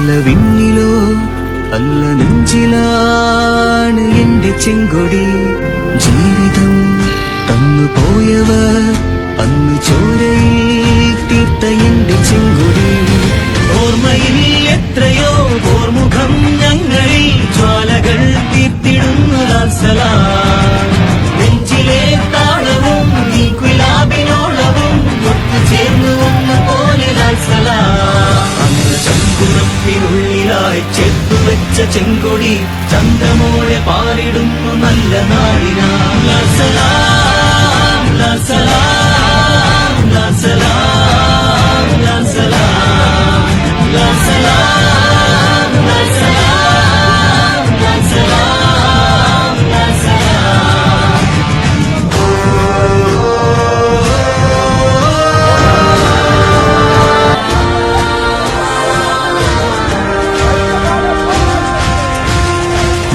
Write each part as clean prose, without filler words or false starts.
അല്ല വിണ്ണിലോ അല്ല നെഞ്ചിലാണ് എന്റെ ചെങ്കൊടി. ജീവിതം തന്നു പോയവർ അന്ന് ചോരയിൽ തീർത്ത എന്റെ ചെങ്കൊടി. ഓർമ്മയിൽ എത്രയോ ഓർമുഖം ഞങ്ങളിൽ ജ്വാലകൾ തീർത്തിടുന്നു ലാൽസലാം. നെഞ്ചിലെ താളവും ഈ കുലാബിനോളവും ഒത്തുചേർന്നു ഒന്നുപോലെ ലാൽസലാം. അന്ന് ചങ്കുറപ്പിനുള്ളിലായി ചേർത്തുവെച്ച ചെങ്കൊടി ചന്ദ്രമോളെ പാലിടുന്നു നല്ല നാടിനാ. ലാൽസലാം ലാൽസലാം ലാൽസലാം ലാൽസലാം ലാൽസലാം ലാൽസലാം ലാൽസലാം ലാൽസലാം.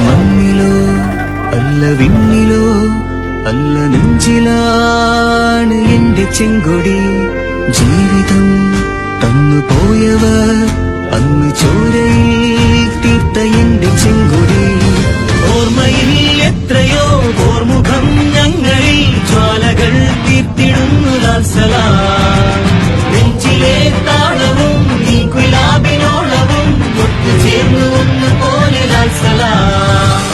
മണ്ണിലോ അല്ല വിണ്ണിലോ അല്ല നെഞ്ചിലാണ് എന്റെ ചെങ്കൊടി. ജീവിതം തന്നു പോയവർ അന്ന് ചോരയിൽ തീർത്ത എന്റെ ചെങ്കൊടി. ഓർമ്മയിൽ എത്രയോ ഓർമുഖം ഞങ്ങളിൽ ജ്വാലകൾ തീർത്തിടുന്നു ലാൽസലാം. നെഞ്ചിലെ താളവും ഈ കുലാബിനോളവും ഒത്തുചേർന്നു ഒന്നുപോലെ ലാൽസലാം.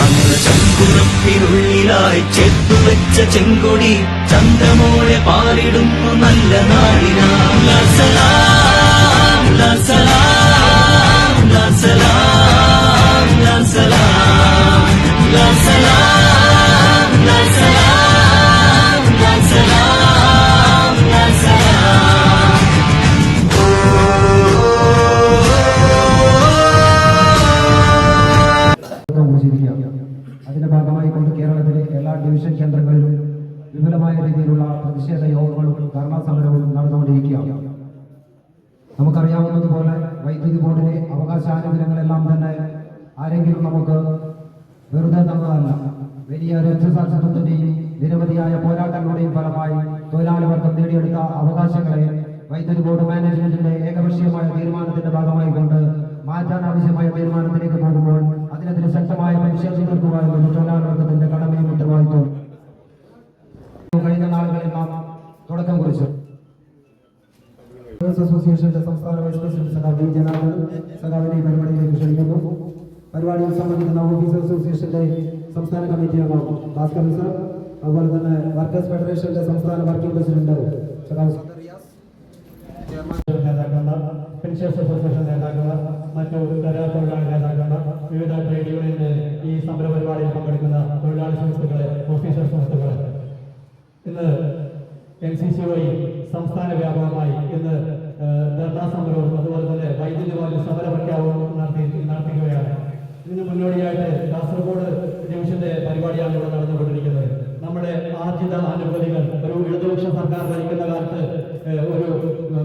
അന്ന് ചങ്കുറപ്പിനുള്ളിലായി ചേർത്തുവെച്ച ചെങ്കൊടി ചന്ദ്രമോളെ പാലിടുന്നു നല്ല നാടിനാ. ലാൽസലാം ലാൽസലാം ലാൽസലാം ലാൽസലാം ലാൽസലാം ലാൽസലാം ലാൽസലാം ലാൽസലാം. അതിന്റെ ഭാഗമായി കൊണ്ട് കേരളത്തിലെ എല്ലാ ഡിവിഷൻ കേന്ദ്രങ്ങളിലും വിപുലമായ രീതിയിലുള്ള പ്രതിഷേധ യോഗങ്ങളും ധർണാ സമരവും നടന്നുകൊണ്ടിരിക്കുകയാണ്. നമുക്കറിയാവുന്നതുപോലെ വൈദ്യുതി ബോർഡിലെ അവകാശാനുകൂല്യങ്ങളെല്ലാം തന്നെ ആരെങ്കിലും നമുക്ക് വെറുതെ തന്നതല്ല. വലിയ രക്തസാക്ഷിത്വത്തിന്റെയും നിരവധിയായ പോരാട്ടങ്ങളുടെയും ഫലമായി തൊഴിലാളി വർഗം നേടിയെടുത്ത അവകാശങ്ങളെ വൈദ്യുതി ബോർഡ് മാനേജ്മെന്റിന്റെ ഏകപക്ഷീയമായ തീരുമാനത്തിന്റെ ഭാഗമായി കൊണ്ട് മാറ്റാൻ ആവശ്യമായ തീരുമാനത്തിലേക്ക് പോകുമ്പോൾ അതിനെതിരെ ശക്തമായ പ്രതിഷേധം തീർക്കുക എന്നത് തൊഴിലാളി വർഗത്തിന്റെ കടമയും ഉത്തരവാദിത്വം കഴിഞ്ഞ നാളുകളിൽ നാം തുടക്കം കുറിച്ചു. അസോസിയേഷന്റെ സംസ്ഥാന വൈസ് പ്രസിഡന്റ് സഖാവ് ജനാർദ്ദൻ സഖാവിനെ പരിപാടിയിലേക്ക് ക്ഷണിക്കുന്നു. പരിപാടിയിൽ സംബന്ധിക്കുന്ന ഓഫീസേഴ്സ് അസോസിയേഷന്റെ സംസ്ഥാന കമ്മിറ്റി അംഗം ഭാസ്കരൻ സർ, അതുപോലെ തന്നെ വർക്കേഴ്സ് ഫെഡറേഷന്റെ സംസ്ഥാന വർക്കിംഗ് പ്രസിഡന്റ് സഖാവ് നേതാക്കളുടെ പെൻഷേഴ്സ് അസോസിയേഷൻ നേതാക്കള്, മറ്റു കരാർ തൊഴിലാളി നേതാക്കള്, വിവിധ ട്രേഡ് യൂണിയന്റെ ഈ സമര പരിപാടിയിൽ പങ്കെടുക്കുന്ന തൊഴിലാളി സുഹൃത്തുക്കളെ, ഓഫീസർ സുഹൃത്തുക്കളെ, ഇന്ന് NCCY സംസ്ഥാന വ്യാപകമായി ഇന്ന് ധർണാ സമരവും അതുപോലെ തന്നെ വൈദ്യുതി ബോർഡ് സമര പ്രഖ്യാപനവും നടത്തുകയാണ്. ഇതിന് മുന്നോടിയായിട്ട് കാസർഗോഡ് ഡിവിഷന്റെ പരിപാടിയാണ് ഇവിടെ നടന്നുകൊണ്ടിരിക്കുന്നത്. നമ്മുടെ ആർജിത ആനുകൂല്യങ്ങൾ ഒരു ഇടതുപക്ഷ സർക്കാർ ഭരിക്കുന്ന കാലത്ത് ഒരു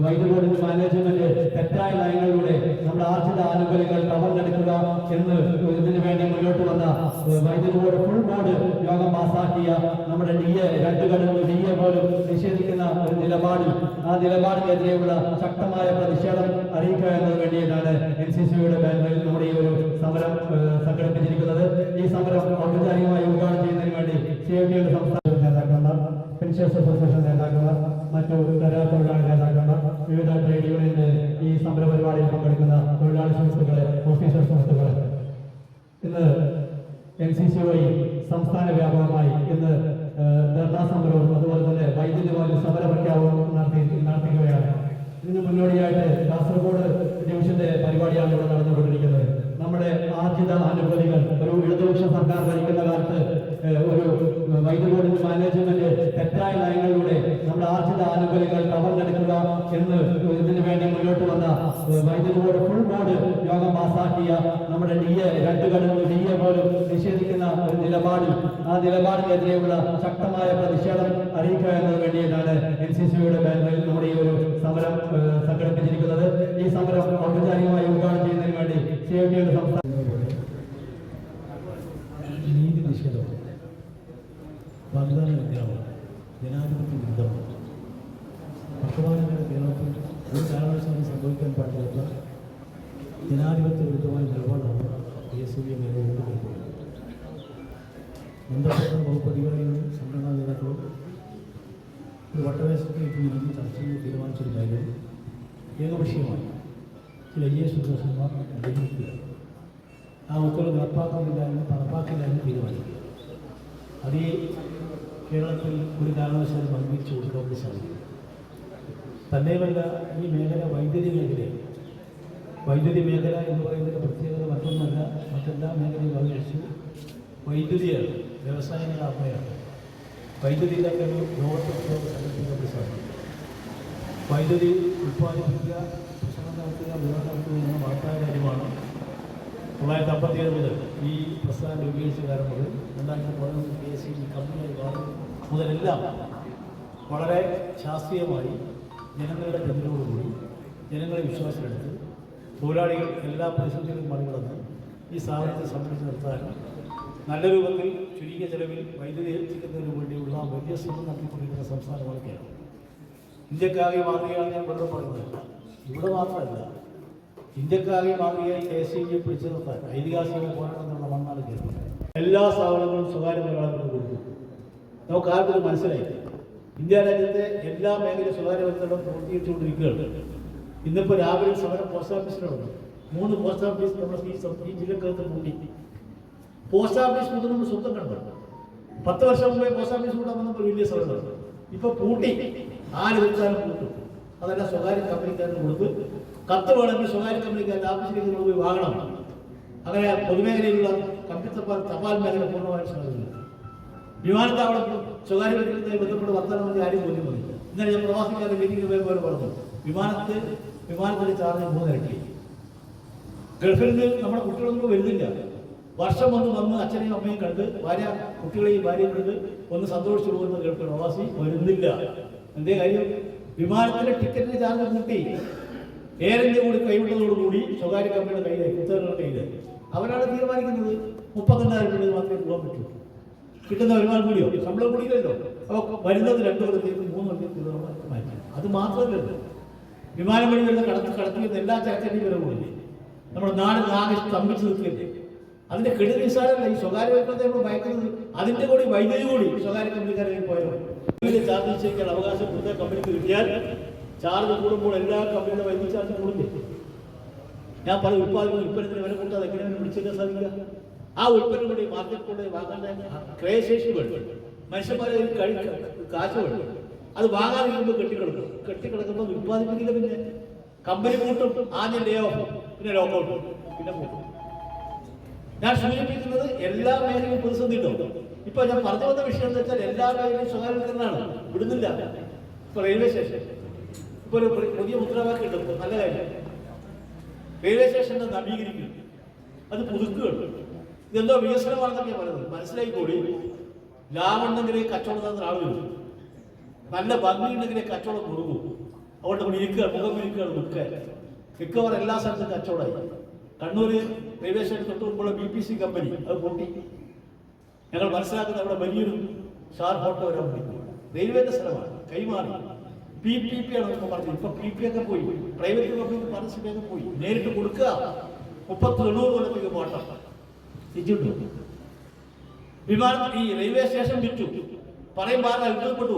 വൈദ്യുതി ബോർഡിന്റെ മാനേജ്മെന്റ് തെറ്റായ നയങ്ങളിലൂടെ നമ്മുടെ ആർജിത ആനുകൂല്യങ്ങൾ കവർന്നെടുക്കുക എന്ന് ഇതിനു വേണ്ടി മുന്നോട്ട് വന്ന വൈദ്യുതി ബോർഡ് ഫുൾ ബോർഡ് യോഗം പാസാക്കിയ നമ്മുടെ DA 2 ഘടകങ്ങൾ DA പോലും നിഷേധിക്കുന്ന ഒരു നിലപാടിൽ ആ നിലപാടിനെതിരെയുള്ള ശക്തമായ പ്രതിഷേധം അറിയിക്കുക എന്നതിന് വേണ്ടിയിട്ടാണ് NCCയുടെ ബാനറിൽ നമ്മുടെ ഈ ഒരു സമരം സംഘടിപ്പിച്ചിരിക്കുന്നത്. ഈ സമരം ഔപചാരികമായി ഉദ്ഘാടനം ചെയ്യുന്നതിന് വേണ്ടി CITയുടെ സംസ്ഥാന നേതാക്കള്, പെൻഷേഴ്സ് അസോസിയേഷൻ നേതാക്കള്, മറ്റു കരാർ തൊഴിലാളി നേതാക്കള്, വിവിധ ട്രേഡ് യൂണിയന്റെ ഈ സമര പരിപാടിയിൽ പങ്കെടുക്കുന്ന തൊഴിലാളി സുഹൃത്തുക്കളെ, ഓഫീസർ സുഹൃത്തുക്കളെ, ഇന്ന് NCCY സംസ്ഥാന വ്യാപകമായി ഇന്ന് ധർണാ സമരവും അതുപോലെ തന്നെ വൈദ്യുതി ബോർഡ് സമര പ്രഖ്യാപനവും നടത്തുകയാണ്. ഇതിന് മുന്നോടിയായിട്ട് കാസർഗോഡ് ഡിവിഷന്റെ പരിപാടിയാണ് ഇവിടെ നടന്നുകൊണ്ടിരിക്കുന്നത്. നമ്മുടെ ആർജിത ആനുകൂല്യങ്ങൾ ഒരു ഇടതുപക്ഷ സർക്കാർ ഭരിക്കുന്ന കാലത്ത് ഒരു വൈദ്യുതി ബോർഡിന്റെ മാനേജ്മെന്റ് തെറ്റായ നയങ്ങളിലൂടെ നമ്മുടെ ആർജിത ആനുകൂല്യങ്ങൾ കവർന്നെടുക്കുക എന്ന് ഇതിനു വേണ്ടി മുന്നോട്ട് വന്ന വൈദ്യുതി ബോർഡ് ഫുൾ ബോർഡ് യോഗം പാസാക്കിയ നമ്മുടെ DA 2 ഘടകങ്ങൾ DA പോലും നിഷേധിക്കുന്ന ഒരു നിലപാടിൽ ആ നിലപാടിനെതിരെയുള്ള ശക്തമായ പ്രതിഷേധം അറിയിക്കുക എന്നതിന് വേണ്ടിയിട്ടാണ് NCCയുടെ ബാനറിൽ നമ്മുടെ ഈ ഒരു സമരം സംഘടിപ്പിച്ചിരിക്കുന്നത്. ഈ സമരം ഔപചാരികമായി ഉദ്ഘാടനം ചെയ്യുന്നതിന് വേണ്ടി CITയുടെ സംസ്ഥാന നീതി നിഷേധം, വാഗ്ദാന വിദ്യാഭ്യാസം, ജനാധിപത്യ വിരുദ്ധമാണ്. പക്ഷപാതങ്ങളുടെ കേരളത്തിൽ ഒരു കാരണവശാലും സംഭവിക്കാൻ പാടില്ലാത്ത ജനാധിപത്യ വിരുദ്ധമായ നിലപാടാണ് KSUB മേഖലയോട് കൈക്കൊള്ളുന്നത്. ബന്ധപ്പെട്ട വകുപ്പ് അധികാരികളും സംഘടനാ നേതാക്കളും ഒരു വട്ടമേശത്തിൽ ഇരുന്ന് ചർച്ച ചെയ്ത് തീരുമാനിച്ചൊരു കാര്യം ഏകപക്ഷീയമായി ചില IAS ഉദ്യോഗസ്ഥന്മാർ ലംഘിക്കുക, ആ ഉത്തരവ് നടപ്പാക്കില്ല എന്ന് തീരുമാനിക്കുക. അത് ഈ കേരളത്തിൽ ഒരു കാരണവശാലും അംഗീകരിച്ചു കൊടുക്കാൻ വേണ്ടി സാധിക്കും. തന്നെയുമല്ല, ഈ മേഖല വൈദ്യുതി മേഖലയാണ്. വൈദ്യുതി മേഖല എന്ന് പറയുന്നതിൻ്റെ പ്രത്യേകത മറ്റൊന്നല്ല, മറ്റെല്ലാ മേഖലയും അപേക്ഷിച്ച് വൈദ്യുതിയാണ്, വ്യവസായങ്ങളുടെ അമ്മയാണ്. വൈദ്യുതി ഇല്ലാത്ത ഒരു ലോകത്തെ സങ്കല്പിക്കാൻ സാധിക്കും. വൈദ്യുതി ഉൽപ്പാദിപ്പിക്കുക, പ്രശ്നം നടത്തുക, വിവാഹം നടത്തുക എന്ന മഹത്തായ കാര്യമാണ് 1957 മുതൽ ഈ പ്രസ്ഥാനം രൂപീകരിച്ച കാലം മുതൽ 2011 KSUB കമ്പനിയായി കാലം മുതലെല്ലാം വളരെ ശാസ്ത്രീയമായി ജനങ്ങളുടെ പിന്തുണയോടുകൂടി ജനങ്ങളെ വിശ്വാസമെടുത്ത് തൊഴിലാളികൾ എല്ലാ പരിസ്ഥിതികളും മറികടന്ന് ഈ സ്ഥാപനത്തെ സംരക്ഷിച്ച് നിർത്താൻ നല്ല രൂപത്തിൽ ചുരുങ്ങിയ ചെലവിൽ വൈദ്യുതി എത്തിക്കുന്നതിന് വേണ്ടിയുള്ള വലിയ ശ്രമം നടത്തിക്കൊണ്ടിരിക്കുന്ന സംസ്ഥാനമാണ് കേരളം. ഇന്ത്യക്കാകെ മാതൃകയാണ് ഞാൻ വെറുതെ പറയുന്നത്. ഇവിടെ മാത്രമല്ല, ഇന്ത്യക്കാകെ മാതൃകയായി KSUB പിടിച്ചു നിർത്താൻ ഐതിഹാസിക പോരാട്ടം എന്നുള്ള മണ്ണാണ് കേരളം. എല്ലാ സ്ഥാപനങ്ങളും സ്വകാര്യ മേഖലകളിൽ കൊടുത്തു. നമുക്ക് ആർക്കും മനസ്സിലായി, ഇന്ത്യ രാജ്യത്തെ എല്ലാ മേഖലയും സ്വകാര്യവൽക്കരണം പൂർത്തീകരിച്ചുകൊണ്ടിരിക്കുകയാണ്. ഇന്നിപ്പോൾ രാവിലെ സമരം പോസ്റ്റ് ഓഫീസിലുണ്ട്. 3 പോസ്റ്റ് ഓഫീസ് നമ്മുടെ ഈ ജില്ലക്കകത്ത് കൂട്ടി. പോസ്റ്റ് ഓഫീസ് കൂട്ടുന്ന നമ്മൾ സ്വന്തം കണ്ടു. 10 വർഷം മുമ്പേ പോസ്റ്റ് ഓഫീസ് കൂട്ടാൻ വന്നപ്പോൾ വലിയ സമരമാണ്. ഇപ്പൊ പൂട്ടി, ആര് വിളിച്ചാലും കൂട്ടും. അതെല്ലാം സ്വകാര്യ കമ്പനിക്കാരന് കൊടുത്ത് കത്ത് വേണമെങ്കിൽ സ്വകാര്യ കമ്പനിക്കാരുടെ ആവശ്യത്തിലേക്ക് പോയി വാങ്ങണം. അങ്ങനെ പൊതുമേഖലയിലുള്ള തപാൽ മേഖല പൂർണ്ണമായും സാധിക്കില്ല. വിമാനത്താവളം സ്വകാര്യ വ്യക്തികളുമായി ബന്ധപ്പെട്ട് വർത്തമാനം ആരും പോലും വന്നില്ല. ഇന്നലെ ഞാൻ പ്രവാസിക്കാരുടെ മീറ്റിംഗിൽ പോലെ പറഞ്ഞു, വിമാനത്തിന്റെ ചാർജ് 3 ഇരട്ടി. ഗൾഫിൽ നിന്ന് നമ്മുടെ കുട്ടികളൊന്നും വരുന്നില്ല. വർഷം വന്ന് അച്ഛനെയും അമ്മയും കണ്ട് കുട്ടികളെയും ഭാര്യയും കണ്ട് ഒന്ന് സന്തോഷിച്ചു പോകുന്ന ഗൾഫ് പ്രവാസി വരുന്നില്ല. എന്തേ കാര്യം? വിമാനത്തിന്റെ ടിക്കറ്റിന് ചാർജ് കൂട്ടി. എയർ ഇന്ത്യ കൂടി കൈവിട്ടതോടുകൂടി സ്വകാര്യ കമ്പനിയുടെ കയ്യിലായി, കുത്തകളുടെ കയ്യിലായി. അവരാണ് തീരുമാനിക്കുന്നത് 32,000 രൂപ മാത്രമേ പോകാൻ പറ്റൂ. കിട്ടുന്ന വരുമാനം കൂടിയോ? ശമ്പളം കൂടിയല്ലോ. അപ്പോൾ വരുന്നത് 2 കൊല്ലത്തേക്ക് 3 കൊല്ലത്തേക്ക് മാറ്റി. അത് മാത്രമല്ലല്ലോ, വിമാനം വഴി വരുന്ന കടത്തിയിരുന്ന എല്ലാ ചരക്കടിയും വില കൂടില്ലേ. നമ്മുടെ നാട് ആകെ സ്തംഭിച്ച് നിൽക്കില്ലേ. അതിന്റെ കെടുതി നിസ്സാരമല്ല. ഈ സ്വകാര്യ വ്യക്തികളെ നമ്മൾ ഭയക്കുന്നത് അതിന്റെ കൂടി വൈദ്യുതി കൂടി സ്വകാര്യ കമ്പനിക്കാരെ പോയാൽ ചാർജ് നിശ്ചയിക്കാൻ അവകാശം പുതിയ കമ്പനിക്ക് കിട്ടിയാൽ ചാർജ് കൂടുമ്പോൾ എല്ലാ കമ്പനിയുടെ വൈദ്യുതി ചാർജ് കൂടുന്നു. ഞാൻ പല ഉൽപ്പന്നത്തിന് വില കൂട്ടാതെ എങ്ങനെയാണ് പിടിച്ചെടുക്കാൻ സാധിക്കുക? ആ ഉൽപ്പന്നം കൂടി മാർക്കറ്റ് കൊണ്ട് വാങ്ങേണ്ട ക്രയശേഷി വേണം. മനുഷ്യന്മാരെ കാശ് വേണം. അത് വാങ്ങാതിരിക്കുമ്പോൾ കെട്ടിക്കിടക്കുമ്പോൾ ഉൽപ്പാദിപ്പിക്കില്ല. പിന്നെ കമ്പനി കൂട്ടും, ആദ്യം ലേ ഓഫ്, പിന്നെ ലോക്കൗട്ട്, പിന്നെ കൂട്ടും. ഞാൻ സൂചിപ്പിക്കുന്നത് എല്ലാ മേഖലയും പ്രതിസന്ധി ഉണ്ടോ? ഇപ്പൊ ഞാൻ പറഞ്ഞു വന്ന വിഷയം എന്ന് വെച്ചാൽ എല്ലാ മേഖലയും സ്വകാര്യവൽക്കരണമാണ്, വിടുന്നില്ല. ഇപ്പൊ റെയിൽവേ സ്റ്റേഷൻ ഇപ്പൊ ഒരു പുതിയ മുദ്രാവാക്യം ഉണ്ട്, നല്ല കാര്യം. റെയിൽവേ സ്റ്റേഷനെ നവീകരിക്കും, അത് പുതുക്കുകയാണ്. ഇതെന്തോ വികസനമാണെന്നൊക്കെ പറയുന്നത്. മനസ്സിലായി കൂടി ലാഭമുണ്ടെങ്കിലേ കച്ചവടം നടത്തുന്ന ആൾ വരും, നല്ല ഭംഗിയുണ്ടെങ്കിലേ കച്ചവടം കൊടുക്കും. അതുകൊണ്ട് മുഖം ഇരിക്കുകയാണ് നിൽക്കാൻ. മിക്കവാറും എല്ലാ സ്ഥലത്തും കച്ചവടമായി. കണ്ണൂർ റെയിൽവേ സ്റ്റേഷൻ തൊട്ട് മുമ്പുള്ള BPC കമ്പനി അത് പൊട്ടി. ഞങ്ങൾ മനസ്സിലാക്കുന്നത് അവിടെ വലിയൊരു സ്റ്റാർ ഹോട്ടൽ വരാൻ വേണ്ടി റെയിൽവേന്റെ സ്ഥലമാണ്, കൈമാറി. PPP ആണ് നമ്മൾ പറഞ്ഞത്. ഇപ്പൊ PP ഒക്കെ പോയി, പ്രൈവറ്റ് കമ്പനി പാർട്ണർഷിപ്പൊക്കെ പോയി. നേരിട്ട് കൊടുക്കുക. 30-90 കൊല്ലത്തേക്ക് പോട്ടം തിരിച്ചിട്ടു. ഈ റെയിൽവേ സ്റ്റേഷൻ വിറ്റു. പറയുമ്പോൾ അത്ഭുതപ്പെട്ടു.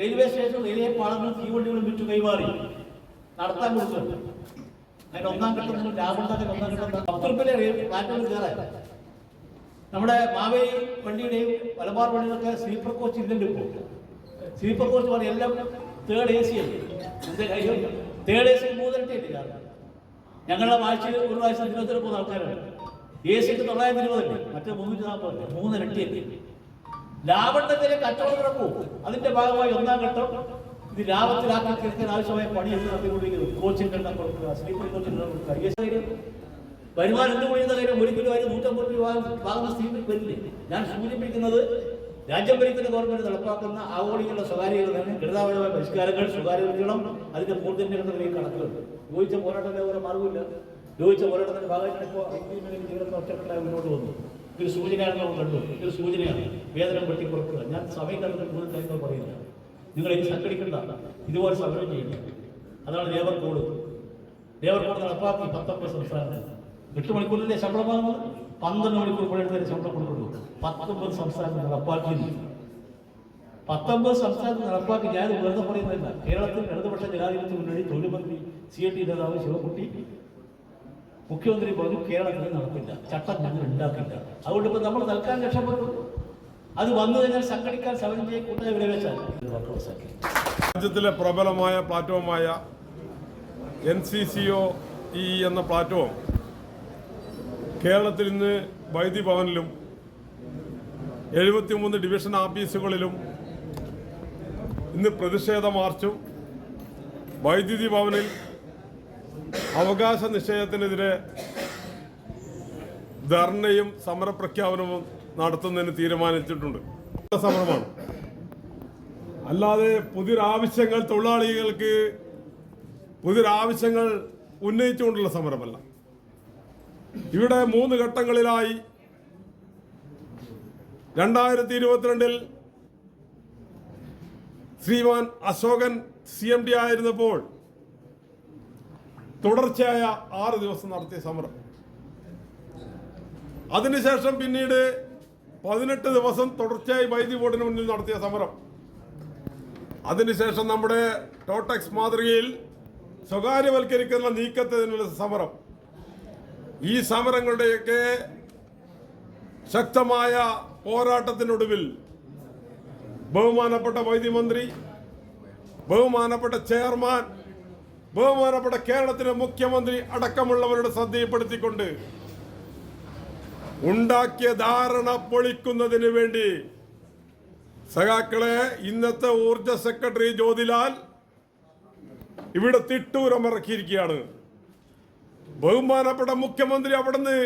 റെയിൽവേ സ്റ്റേഷൻ റെയിൽവേ പാളങ്ങളും തീവണ്ടികളും വിറ്റു കൈമാറി നടത്താൻ കൊടുക്കുന്നുണ്ട്. അതിന് 1-ാം ഘട്ടത്തിൽ ലാഭം ഉണ്ടാക്കാൻ 1-ാം ഘട്ടം 10 രൂപയിലെ ഫ്ലാറ്റുകൾ കയറാൻ. നമ്മുടെ മാവേലി വണ്ടിയുടെയും മലബാർ വണ്ടികളൊക്കെ സ്ലീപ്പർ കോച്ച് ഇല്ലല്ലോ. ഇപ്പോൾ സ്ലീപ്പർ കോച്ച് പറയും എല്ലാം 3rd AC ആണ്. എന്താ കാര്യം? 3rd AC 3 ഇരട്ടിയല്ലേ കാരണം. ഞങ്ങളുടെ ആഴ്ചയിൽ ഒരു പ്രാവശ്യം തിരുവനന്തപുരം പോകുന്ന ആൾക്കാരാണ്. AC-ക്ക് 920 മറ്റേ 340, 3 ഇരട്ടിയല്ലേ. ലാഭത്തിലെ കച്ചവടം നടക്കൂ. അതിന്റെ ഭാഗമായി 1-ാം ഘട്ടം ഇത് ലാഭത്തിലാക്കി തീർക്കാൻ ആവശ്യമായ പണിയെടുത്ത് നടത്തിക്കൊണ്ടിരിക്കുന്നത്. കോച്ചിന്റെ എണ്ണം കൊടുക്കുക, സ്ലീപ്പർ കോച്ചിന്റെ എണ്ണം കൊടുക്കുക. വരുമാനം എന്ത് ചെയ്യുന്ന കാര്യം 1 കിലോ 150 രൂപ വാങ്ങുന്ന സ്ഥിതി വരില്ലേ. ഞാൻ സൂചിപ്പിക്കുന്നത് രാജ്യം ഭരിക്കുന്ന ഗവൺമെന്റ് നടപ്പാക്കുന്ന ആവോളികളുടെ സ്വകാര്യീകരണം, ഘടനാപരമായ പരിഷ്കാരങ്ങൾ സ്വകാര്യവൽക്കരണം, അതിന്റെ പൂർത്തീകരണത്തിലേക്ക് കണക്കുകൾ. യോജിച്ച പോരാട്ടത്തിന് വേറെ മാർഗമില്ല. യോജിച്ച പോരാട്ടത്തിന്റെ ഭാഗമായിട്ട് ഇപ്പോൾ ജീവിതത്തിന് ഒറ്റക്കെട്ടായി മുന്നോട്ട് വന്നു. ഇതൊരു സൂചനയാണെന്ന് നമ്മൾ കണ്ടു. ഇതൊരു സൂചനയാണ്. വേതനം വെട്ടിക്കുറക്കുക. ഞാൻ സമയം കണ്ടത് കൂടുതൽ കാര്യങ്ങൾ പറയുന്നില്ല. നിങ്ങൾ ഇനി സംഘടിക്കണ്ട, ഇതുപോലെ സമരം ചെയ്യില്ല. അതാണ് ലേബർ കോഡ്. ലേബർ കോഡ് നടപ്പാക്കി 19 സംസ്ഥാനത്തിൽ 8 മണിക്കൂറിലെ ശമ്പളം വാങ്ങുന്നത് 12 മണിക്കൂർ പണിയെടുത്തതിന് ശമ്പളം കൊടുക്കുന്നു. 19 സംസ്ഥാനത്ത് നടപ്പാക്കി. 19 സംസ്ഥാനത്ത് നടപ്പാക്കി. ഞാൻ വെറുതെ പറയുന്നില്ല. കേരളത്തിൽ ഇടതുപക്ഷ ജനാധിപത്യ മുന്നണി തൊഴിൽ മന്ത്രി CIT നേതാവ് ശിവകുട്ടി മുഖ്യമന്ത്രി പറഞ്ഞു കേരളത്തിൽ നടപ്പില്ല, ചട്ടം ഞങ്ങൾ ഉണ്ടാക്കില്ല. അതുകൊണ്ട് ഇപ്പൊ നമ്മൾ തൽക്കാലം രക്ഷപ്പെട്ടു. അത് വന്നു കഴിഞ്ഞാൽ സംഘടിക്കാൻ സമരം ചെയ്യും കൂട്ടായ വിലവെച്ചാൽ രാജ്യത്തിലെ പ്രബലമായ പ്ലാറ്റ്ഫോമായ NCCOE എന്ന പ്ലാറ്റ്ഫോം കേരളത്തിൽ ഇന്ന് വൈദ്യുതി ഭവനിലും 73 ഡിവിഷൻ ഓഫീസുകളിലും ഇന്ന് പ്രതിഷേധ മാർച്ചും വൈദ്യുതി ഭവനിൽ അവകാശ നിഷേധത്തിനെതിരെ ധർണയും സമരപ്രഖ്യാപനവും നടത്തുന്നതിന് തീരുമാനിച്ചിട്ടുണ്ട്. സമരമാണ്, അല്ലാതെ പുതിയൊരാവശ്യങ്ങൾ തൊഴിലാളികൾക്ക് പുതിയൊരാവശ്യങ്ങൾ ഉന്നയിച്ചുകൊണ്ടുള്ള സമരമല്ല. ഇവിടെ 3 ഘട്ടങ്ങളിലായി 2022 ശ്രീമാൻ അശോകൻ CMD ആയിരുന്നപ്പോൾ തുടർച്ചയായ 6 ദിവസം നടത്തിയ സമരം, അതിനുശേഷം പിന്നീട് 18 ദിവസം തുടർച്ചയായി വൈദ്യുതി ബോർഡിന് മുന്നിൽ നടത്തിയ സമരം, അതിനുശേഷം നമ്മുടെ ടോട്ടക്സ് മാതൃകയിൽ സ്വകാര്യവൽക്കരിക്കുന്ന നീക്കത്തിനുള്ള സമരം. ഈ സമരങ്ങളുടെയൊക്കെ ശക്തമായ പോരാട്ടത്തിനൊടുവിൽ ബഹുമാനപ്പെട്ട വൈദ്യുതി മന്ത്രി, ബഹുമാനപ്പെട്ട ചെയർമാൻ, ബഹുമാനപ്പെട്ട കേരളത്തിലെ മുഖ്യമന്ത്രി അടക്കമുള്ളവരുടെ ശ്രദ്ധയിൽപ്പെടുത്തിക്കൊണ്ട് ഉണ്ടാക്കിയ ധാരണ പൊളിക്കുന്നതിന് വേണ്ടി സഖാക്കളെ ഇന്നത്തെ ഊർജ സെക്രട്ടറി ജ്യോതിലാൽ ഇവിടെ തിട്ടൂരമിറക്കിയിരിക്കുകയാണ്. ബഹുമാനപ്പെട്ട മുഖ്യമന്ത്രി അവിടുന്ന്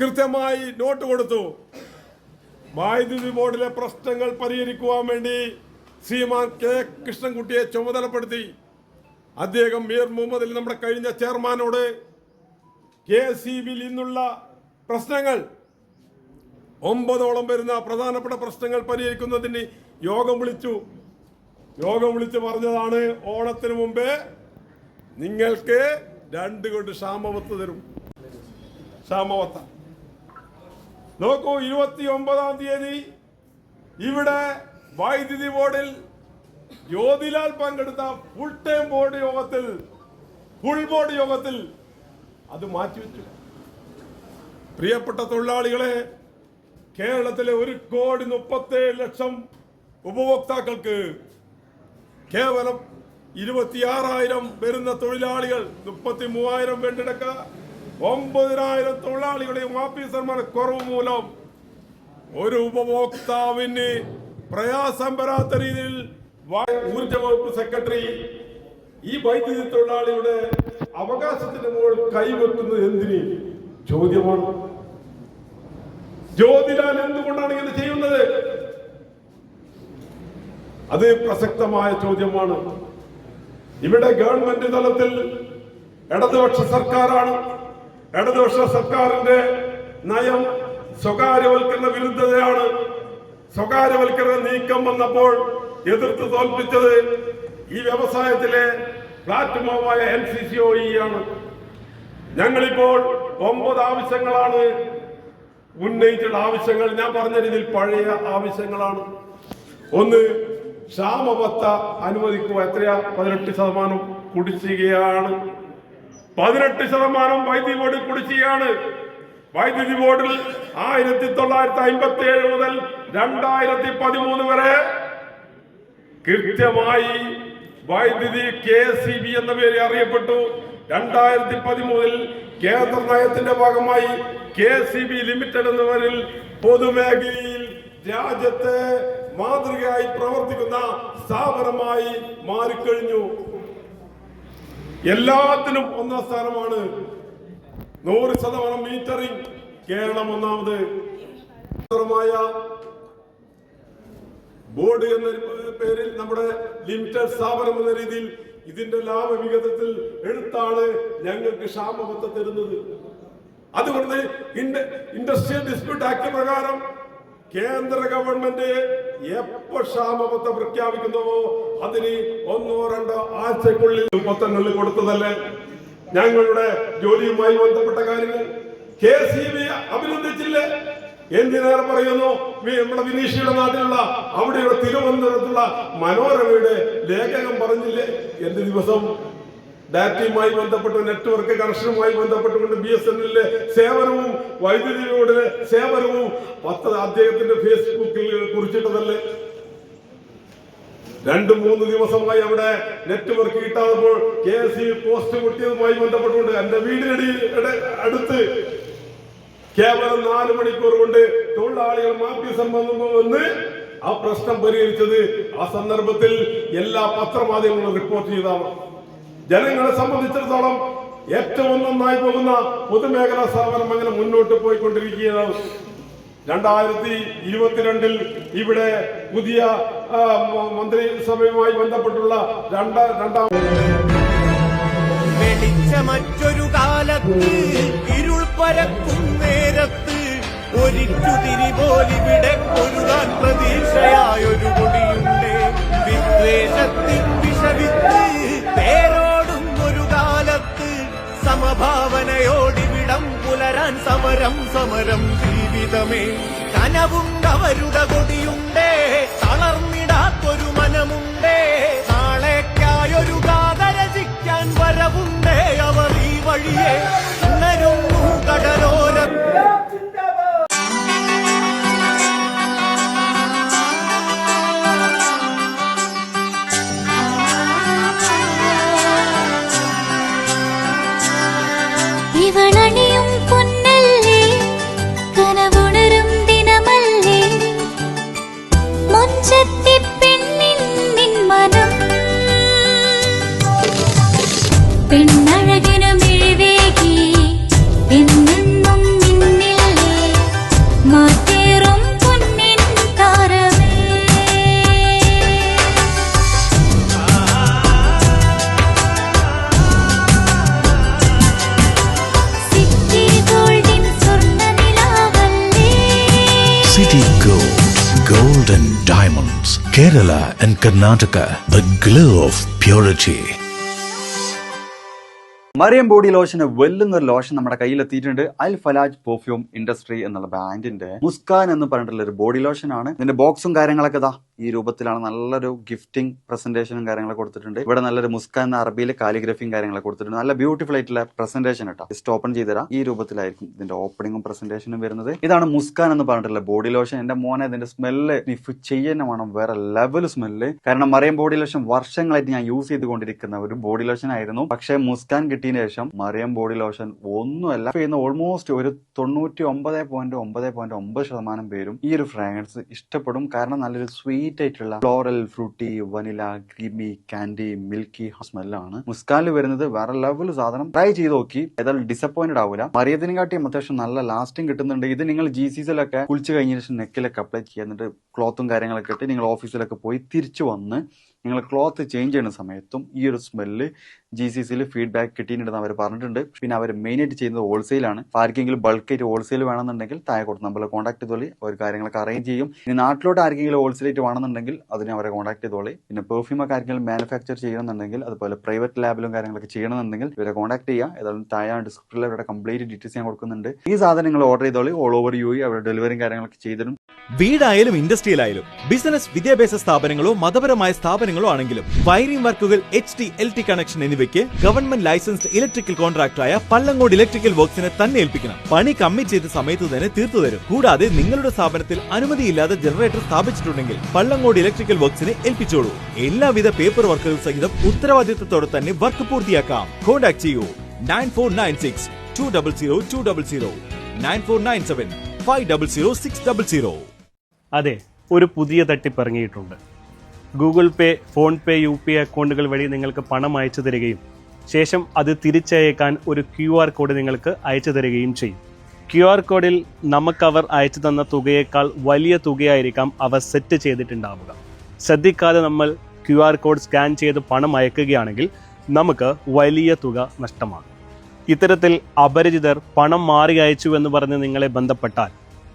കൃത്യമായി നോട്ട് കൊടുത്തു. വൈദ്യുതി ബോർഡിലെ പ്രശ്നങ്ങൾ പരിഹരിക്കുവാൻ വേണ്ടി ശ്രീമാൻ K. കൃഷ്ണൻകുട്ടിയെ ചുമതലപ്പെടുത്തി. അദ്ദേഹം മീർ മുഹമ്മദിൽ നമ്മുടെ കഴിഞ്ഞ ചെയർമാനോട് KSEBിൽ നിന്നുള്ള പ്രശ്നങ്ങൾ 9ഓളം വരുന്ന പ്രധാനപ്പെട്ട പ്രശ്നങ്ങൾ പരിഹരിക്കുന്നതിന് യോഗം വിളിച്ചു പറഞ്ഞതാണ്, ഓണത്തിന് മുമ്പേ നിങ്ങൾക്ക് 2 കൊണ്ട് ക്ഷാമവത്ത് തരും. ക്ഷാമവത്ത നോക്കൂ, 29-ാം തീയതി ഇവിടെ വൈദ്യുതി ബോർഡിൽ ജ്യോതിലാൽ പങ്കെടുത്ത ഫുൾ ടൈം ബോർഡ് യോഗത്തിൽ, ഫുൾ ബോർഡ് യോഗത്തിൽ അത് മാറ്റിവെച്ചു. പ്രിയപ്പെട്ട തൊഴിലാളികളെ, കേരളത്തിലെ 1,37,00,000 ഉപഭോക്താക്കൾക്ക് കേവലം 26,000 വരുന്ന തൊഴിലാളികൾ, 33,000 വേണ്ടിടക്ക 9,000 തൊഴിലാളികളുടെയും ഓഫീസർമാരുടെ കുറവ് മൂലം ഒരു ഉപഭോക്താവിന് പ്രയാസം വരാത്ത രീതിയിൽ ഊർജ വകുപ്പ് സെക്രട്ടറി ഈ വൈദ്യുതി തൊഴിലാളിയുടെ അവകാശത്തിന് മുകളിൽ കൈവെക്കുന്നത് എന്തിന് ചോദ്യമാണ്. ജ്യോതിലാൽ എന്തുകൊണ്ടാണ് ഇങ്ങനെ ചെയ്യുന്നത്? അത് പ്രസക്തമായ ചോദ്യമാണ്. ഇവിടെ ഗവൺമെന്റ് തലത്തിൽ ഇടതുപക്ഷ സർക്കാരാണ്. ഇടതുപക്ഷ സർക്കാരിന്റെ നയം സ്വകാര്യവൽക്കരണ വിരുദ്ധതയാണ്. സ്വകാര്യവൽക്കരണ നീക്കം വന്നപ്പോൾ എതിർത്ത് തോൽപ്പിച്ചത് ഈ വ്യവസായത്തിലെ പ്ലാറ്റ്ഫോമായ NCCOE ആണ്. ഞങ്ങളിപ്പോൾ 9 ആവശ്യങ്ങളാണ് ഉന്നയിച്ചുള്ള ആവശ്യങ്ങൾ. ഞാൻ പറഞ്ഞ രീതിയിൽ പഴയ ആവശ്യങ്ങളാണ്. ഒന്ന്, ക്ഷാമബത്ത അനുവദിക്കുക. എത്രയാ? 18% കുടിശ്ശികയാണ്. 18% വൈദ്യുതി ബോർഡ് കുടിശ്ശികയാണ്. വൈദ്യുതി ബോർഡിൽ 1957 മുതൽ 2013 വരെ കൃത്യമായി വൈദ്യുതി KSEB എന്ന പേര് അറിയപ്പെട്ടു. 2013 കേന്ദ്ര നയത്തിന്റെ ഭാഗമായി KSEB ലിമിറ്റഡ് എന്നവരിൽ പൊതുമേഖലയിൽ രാജ്യത്തെ മാതൃകയായി പ്രവർത്തിക്കുന്ന സ്ഥാപനമായി മാറിക്കഴിഞ്ഞു. എല്ലാത്തിനും 1ാം സ്ഥാനമാണ്. 100% മീറ്ററിംഗ് കേരളം 1ാമത്. ബോർഡ് എന്ന പേരിൽ നമ്മുടെ ലിമിറ്റഡ് സ്ഥാപനം എന്ന രീതിയിൽ ഇതിന്റെ ലാഭവിഹിതത്തിൽ എടുത്താണ് ഞങ്ങൾക്ക് ക്ഷാമബത്ത തരുന്നത്. അതുകൊണ്ട് ഇൻഡസ്ട്രിയൽ ഡിസ്പ്യൂട്ട് ആക്ട് പ്രകാരം കേന്ദ്ര ഗവൺമെന്റ് എപ്പോ ക്ഷാമബത്ത പ്രഖ്യാപിക്കുന്നുവോ അതിന് 1-2 ആഴ്ചക്കുള്ളിൽ പത്രങ്ങളിൽ കൊടുത്തതല്ലേ ഞങ്ങളുടെ ജോലിയുമായി ബന്ധപ്പെട്ട കാര്യങ്ങൾ. KCB അഭിനന്ദിച്ചില്ലേ? എന്തിനേറെ പറയുന്നു, നമ്മുടെ വിനീഷയുടെ നാട്ടിലുള്ള അവിടെയുള്ള തിരുവനന്തപുരത്തുള്ള മനോരമയുടെ ലേഖകൻ പറഞ്ഞില്ലേ, എന്ത് ദിവസം ഡാറ്റയുമായി ബന്ധപ്പെട്ട് നെറ്റ്വർക്ക് കണക്ഷനുമായി ബന്ധപ്പെട്ടുകൊണ്ട് BSNL സേവനവും വൈദ്യുതിയുടെ സേവനവും അദ്ദേഹത്തിന്റെ ഫേസ്ബുക്കിൽ കുറിച്ചിട്ടതല്ലേ. 2-3 ദിവസമായി അവിടെ നെറ്റ്വർക്ക് കിട്ടാത്തപ്പോൾ KSE പോസ്റ്റ് പൊട്ടിയതുമായി ബന്ധപ്പെട്ടുകൊണ്ട് എന്റെ വീടിനടിയുടെ അടുത്ത് കേവലം 4 മണിക്കൂർ കൊണ്ട് തൊഴിലാളികൾ മാഫിസം വന്ന് ആ പ്രശ്നം പരിഹരിച്ചത് ആ സന്ദർഭത്തിൽ എല്ലാ പത്രമാധ്യമങ്ങളും റിപ്പോർട്ട് ചെയ്താണ്. ജനങ്ങളെ സംബന്ധിച്ചിടത്തോളം ഏറ്റവും നന്നായി പോകുന്ന പൊതുമേഖലാ സ്ഥാപനം അങ്ങനെ മുന്നോട്ട് പോയിക്കൊണ്ടിരിക്കുകയാണ്. 2022 ഇവിടെ പുതിയ മന്ത്രിസഭയുമായി ബന്ധപ്പെട്ടുള്ള രണ്ടാം മറ്റൊരു കാലത്ത് ഇരുൾ പരക്കും നേരത്ത് ഒരിറ്റുതിരി പോലിവിടെ പൊരുതാൻ പ്രതീക്ഷയായൊരു കൊടിയുണ്ട്. വിദ്വേഷത്തിൻ വിഷവിത്ത് പേരോടുന്നൊരു കാലത്ത് സമഭാവനയോടിവിടം പുലരാൻ സമരം ജീവിതമേ. കനവുണ്ടവരുടെ കൊടിയുണ്ടേ, തളർന്നിടാത്തൊരു മനമുണ്ടേ. നാളേക്കായൊരു ഗാഥ രചിക്കാൻ വരവുണ്ടേ. അവർ ഈ വഴിയെ ഉണരുന്നു കടലോരം. ഇവളണിയും പൊന്നല്ലേ, കനവുണരും ദിനമല്ലേ, മൊഞ്ചത്തി പെണ്ണിൻ നിൻ മനം. പെണ്ണഴകിനു മിഴിവേകി എന്നെന്നും നിന്നില്ലേ, മാറ്റേറും പൊന്നിൻ താരമേ. സിറ്റി ഗോൾഡിൻ സ്വർണ്ണനിലാവല്ലേ. City Gold and Diamonds, Kerala and Karnataka, the glow of purity. Mariyam body ലോഷന് വെല്ലുന്നൊരു ലോഷൻ നമ്മുടെ കയ്യിലെത്തിയിട്ടുണ്ട്. അൽ ഫലാജ് പെർഫ്യൂം ഇൻഡസ്ട്രി എന്നുള്ള ബ്രാൻഡിന്റെ മുസ്കാൻ എന്ന് പറഞ്ഞിട്ടുള്ള ഒരു ബോഡി ലോഷൻ ആണ്. ഇതിന്റെ ബോക്സും കാര്യങ്ങളൊക്കെ ഇതാ ഈ രൂപത്തിലാണ്. നല്ലൊരു ഗിഫ്റ്റിംഗ് പ്രസന്റേഷനും കാര്യങ്ങളൊക്കെ കൊടുത്തിട്ടുണ്ട്. ഇവിടെ നല്ലൊരു മുസ്കാൻ എന്ന അറബിയിലെ കാലിഗ്രഫിയും കാര്യങ്ങളൊക്കെ കൊടുത്തിട്ടുണ്ട്. നല്ല ബ്യൂട്ടിഫുൾ ആയിട്ടുള്ള പ്രസന്റേഷൻ കേട്ടോ. ജസ്റ്റ് ഓപ്പൺ ചെയ്തുതരാം. ഈ രൂപത്തിലായിരിക്കും ഇതിന്റെ ഓപ്പണിംഗും പ്രസന്റേഷനും വരുന്നത്. ഇതാണ് മുസ്കാൻ എന്ന് പറഞ്ഞിട്ടുള്ള ബോഡി ലോഷൻ. എന്റെ മോനെ ഇതിന്റെ സ്മെല്ല് സ്നിഫ് ചെയ്യുന്ന വേണം, വേറെ ലെവൽ സ്മെല്ല്. കാരണം മറിയം ബോഡി ലോഷൻ വർഷങ്ങളായിട്ട് ഞാൻ യൂസ് ചെയ്തുകൊണ്ടിരിക്കുന്ന ഒരു ബോഡി ലോഷൻ ആയിരുന്നു. പക്ഷേ മുസ്കാൻ കിട്ടിയതിന് ശേഷം മറിയം ബോഡി ലോഷൻ ഒന്നുമല്ല ചെയ്യുന്ന ഓൾമോസ്റ്റ് ഒരു 99.9% പേരും ഈ ഒരു ഫ്രാഗ്രൻസ് ഇഷ്ടപ്പെടും. കാരണം നല്ലൊരു സ്വീറ്റ് ആയിട്ടുള്ള floral, fruity, vanilla, creamy, candy, milky സ്മെല്ലാണ് മുസ്കാനിൽ വരുന്നത്. വേറെ ലെവൽ സാധനം. ട്രൈ ചെയ്ത് നോക്കി, ഏതായാലും ഡിസപ്പോയിന്റഡ് ആവില്ല. മറിയത്തിനെക്കാട്ടിയും അത്യാവശ്യം നല്ല ലാസ്റ്റിംഗ് കിട്ടുന്നുണ്ട്. ഇത് നിങ്ങൾ GCCയിലൊക്കെ കുളിച്ച് കഴിഞ്ഞ ശേഷം നെക്കിലൊക്കെ അപ്ലൈ ചെയ്യുന്നുണ്ട്. ക്ലോത്തും കാര്യങ്ങളൊക്കെ ഇട്ട് നിങ്ങൾ ഓഫീസിലൊക്കെ പോയി തിരിച്ചു വന്ന് നിങ്ങൾ ക്ലോത്ത് ചേഞ്ച് ചെയ്യുന്ന സമയത്തും ഈ ഒരു സ്മെല്ല് GCCയിൽ ഫീഡ്ബാക്ക് കിട്ടിയിട്ടുണ്ടെന്ന് അവർ പറഞ്ഞിട്ടുണ്ട്. പിന്നെ അവർ മെയിനായിട്ട് ചെയ്യുന്നത് ഹോൾസെയിലാണ്. ആർക്കെങ്കിലും ബൾക്കായിട്ട് ഹോൾസെയിൽ വേണമെന്നുണ്ടെങ്കിൽ താഴെ കൊടുത്ത് നമ്മളെ കോൺടാക്ട് ചെയ്തോളി. അവർ കാര്യങ്ങളൊക്കെ അറേഞ്ച് ചെയ്യും. ഇനി നാട്ടിലോട്ട് ആർക്കെങ്കിലും ഹോൾസെയിലായിട്ട് വേണമെന്നുണ്ടെങ്കിൽ അതിനെ അവരെ കോൺടാക്ട് ചെയ്തോളി. പിന്നെ പെർഫ്യൂം ഒക്കെ ആർക്കെങ്കിലും മാനുഫാക്ചർ ചെയ്യണമെന്നുണ്ടെങ്കിൽ അതുപോലെ പ്രൈവറ്റ് ലാബിലും കാര്യങ്ങളൊക്കെ ചെയ്യണമെന്നുണ്ടെങ്കിൽ ഇവരെ കോൺടാക്ട് ചെയ്യുക. ഏതായാലും താഴെ ഡിസ്ക്രിപ്ഷനിൽ അവരുടെ കംപ്ലീറ്റ് ഡീറ്റെയിൽസ് ഞാൻ കൊടുക്കുന്നുണ്ട്. ഈ സാധനങ്ങൾ ഓർഡർ ചെയ്തോളി. ഓൾ ഓവർ UAE അവരുടെ ഡെലിവറിയും കാര്യങ്ങളൊക്കെ ചെയ്തിടും. വീടായാലും ഇൻഡസ്ട്രിയിലായാലും ബിസിനസ്, വിദ്യാഭ്യാസ സ്ഥാപനങ്ങളോ മതപരമായ സ്ഥാപനങ്ങളോ ആണെങ്കിലും വയറിംഗ് വർക്കുകൾ, HT, LT കണക്ഷൻ എന്നിവയ്ക്ക് ഗവൺമെന്റ് ലൈസൻസ്ഡ് ഇലക്ട്രിക്കൽ കോൺട്രാക്ടറായ പള്ളങ്ങോട് ഇലക്ട്രിക്കൽ വർക്സിനെ തന്നെ ഏൽപ്പിക്കണം. പണി കമ്മിറ്റ് ചെയ്ത സമയത്ത് തന്നെ തീർത്തു തരും. കൂടാതെ നിങ്ങളുടെ സ്ഥാപനത്തിൽ അനുമതിയില്ലാതെ ജനറേറ്റർ സ്ഥാപിച്ചിട്ടുണ്ടെങ്കിൽ പള്ളങ്ങോട് ഇലക്ട്രിക്കൽ വർക്സിനെ ഏൽപ്പിച്ചോളൂ. എല്ലാവിധ പേപ്പർ വർക്കുകൾ സഹിതം ഉത്തരവാദിത്തത്തോടെ തന്നെ വർക്ക് പൂർത്തിയാക്കാം. കോൺടാക്ട് ചെയ്യൂ 9496 200 200 9497 500 600. അതെ, ഒരു പുതിയ തട്ടിപ്പ് ഇറങ്ങിയിട്ടുണ്ട്. ഗൂഗിൾ പേ, ഫോൺ പേ, UPI അക്കൗണ്ടുകൾ വഴി നിങ്ങൾക്ക് പണം അയച്ചു തരികയും ശേഷം അത് തിരിച്ചയക്കാൻ ഒരു QR കോഡ് നിങ്ങൾക്ക് അയച്ചു തരികയും ചെയ്യും. QR കോഡിൽ നമുക്കവർ അയച്ചു തന്ന തുകയേക്കാൾ വലിയ തുകയായിരിക്കാം അവർ സെറ്റ് ചെയ്തിട്ടുണ്ടാവുക. ശ്രദ്ധിക്കാതെ നമ്മൾ QR കോഡ് സ്കാൻ ചെയ്ത് പണം അയക്കുകയാണെങ്കിൽ നമുക്ക് വലിയ തുക നഷ്ടമാകും. ഇത്തരത്തിൽ അപരിചിതർ പണം മാറി അയച്ചു എന്ന് പറഞ്ഞ് നിങ്ങളെ ബന്ധപ്പെട്ടാൽ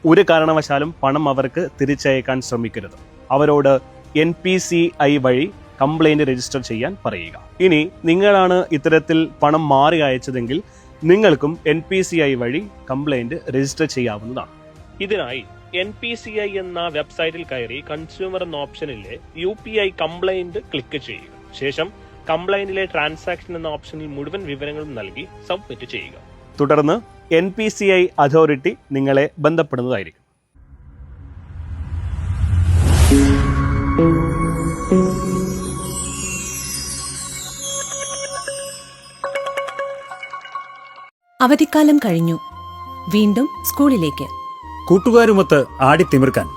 ഒരു കാരണവശാലും പണം അവർക്ക് തിരിച്ചയക്കാൻ ശ്രമിക്കരുത്. അവരോട് NPCI വഴി കംപ്ലൈന്റ് രജിസ്റ്റർ ചെയ്യാൻ പറയുക. ഇനി നിങ്ങളാണ് ഇത്തരത്തിൽ പണം മാറി അയച്ചതെങ്കിൽ നിങ്ങൾക്കും NPCI വഴി കംപ്ലൈന്റ് രജിസ്റ്റർ ചെയ്യാവുന്നതാണ്. ഇതിനായി NPCI എന്ന വെബ്സൈറ്റിൽ കയറി കൺസ്യൂമർ എന്ന ഓപ്ഷനിലെ UPI കംപ്ലൈന്റ് ക്ലിക്ക് ചെയ്യുക. ശേഷം കംപ്ലൈന്റിലെ ട്രാൻസാക്ഷൻ എന്ന ഓപ്ഷനിൽ മുഴുവൻ വിവരങ്ങളും നൽകി സബ്മിറ്റ് ചെയ്യുക. തുടർന്ന് NPCI അതോറിറ്റി നിങ്ങളെ ബന്ധപ്പെടുന്നതായിരിക്കും. അവധിക്കാലം കഴിഞ്ഞു. വീണ്ടും സ്കൂളിലേക്ക്. കൂട്ടുകാരുമൊത്ത് ആടിത്തിമിർക്കാൻ,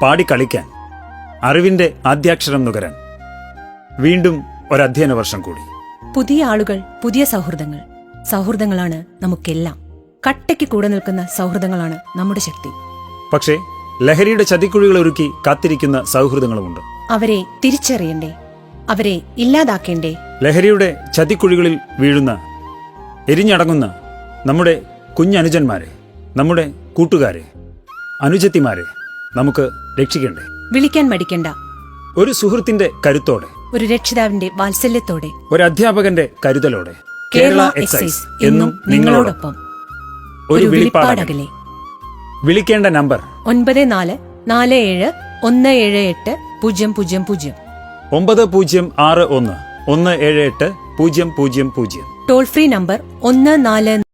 പാടിക്കളിക്കാൻ, അറിവിന്റെ ആദ്യാക്ഷരം നുകരാൻ. വീണ്ടും ഒരധ്യയന വർഷം കൂടി. പുതിയ ആളുകൾ, പുതിയ സൗഹൃദങ്ങൾ. സൗഹൃദങ്ങളാണ് നമുക്കെല്ലാം. കട്ടയ്ക്ക് കൂടെ നിൽക്കുന്ന സൗഹൃദങ്ങളാണ് നമ്മുടെ ശക്തി. പക്ഷേ ലഹരിയുടെ ചതിക്കുഴികൾ ഒരുക്കി കാത്തിരിക്കുന്ന സൗഹൃദങ്ങളുമുണ്ട്. അവരെ തിരിച്ചറിയണ്ടേ? അവരെ ഇല്ലാതാക്കേണ്ടേ? ലഹരിയുടെ ചതിക്കുഴികളിൽ വീഴുന്ന, എരിഞ്ഞടങ്ങുന്ന നമ്മുടെ കുഞ്ഞനുജന്മാരെ, നമ്മുടെ കൂട്ടുകാരെ, അനുജത്തിമാരെ നമുക്ക് രക്ഷിക്കണ്ടേ? വിളിക്കാൻ മടിക്കണ്ട. ഒരു സുഹൃത്തിന്റെ കരുത്തോടെ, ഒരു രക്ഷിതാവിന്റെ വാത്സല്യത്തോടെ, ഒരു അധ്യാപകന്റെ കരുതലോടെ കേരള എക്സൈസ് എന്നും നിങ്ങളോടൊപ്പം. ഒരു വിളിപ്പാടകലെ. വിളിക്കേണ്ട നമ്പർ 9447178000. 9061 17800. Toll free number 14